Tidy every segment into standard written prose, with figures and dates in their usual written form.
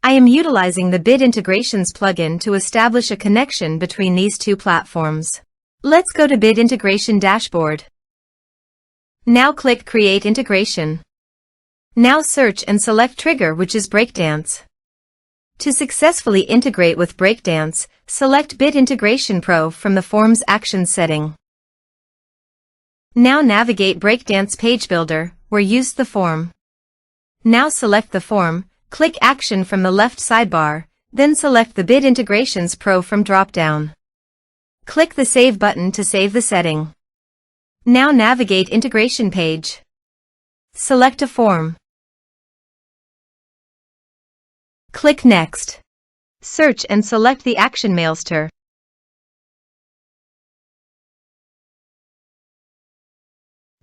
I am utilizing the Bid Integrations plugin to establish a connection between these two platforms. Let's go to Bid Integration Dashboard. Now click Create Integration. Now search and select Trigger, which is Breakdance. To successfully integrate with Breakdance, select Bid Integration Pro from the Forms Actions setting. Now navigate Breakdance Page Builder, where use the form. Now select the form, click Action from the left sidebar, then select the Bid Integrations Pro from drop-down. Click the Save button to save the setting. Now navigate Integration Page. Select a form. Click Next. Search and select the action Mailster.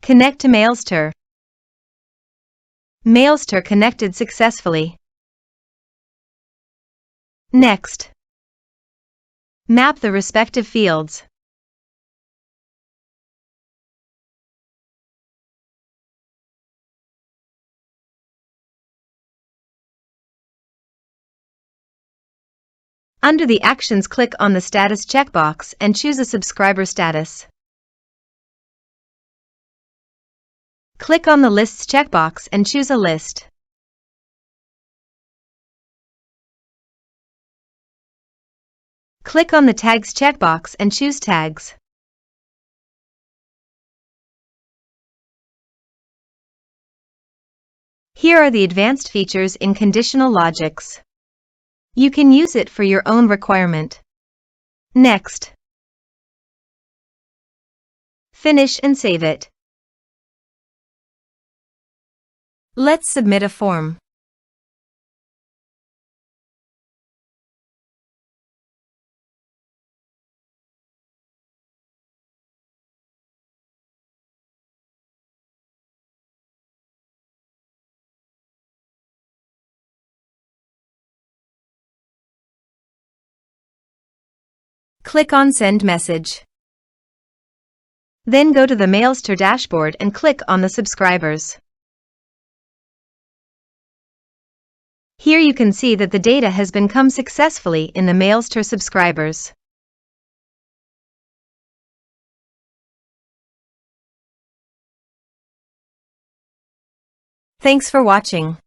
Connect to Mailster. Mailster connected successfully. Next. Map the respective fields. Under the Actions, click on the Status checkbox and choose a subscriber status. Click on the Lists checkbox and choose a list. Click on the Tags checkbox and choose Tags. Here are the advanced features in conditional logics. You can use it for your own requirement. Next. Finish and save it. Let's submit a form. Click on Send Message. Then go to the Mailster dashboard and click on the subscribers. Here you can see that the data has been come successfully in the Mailster subscribers. Thanks for watching.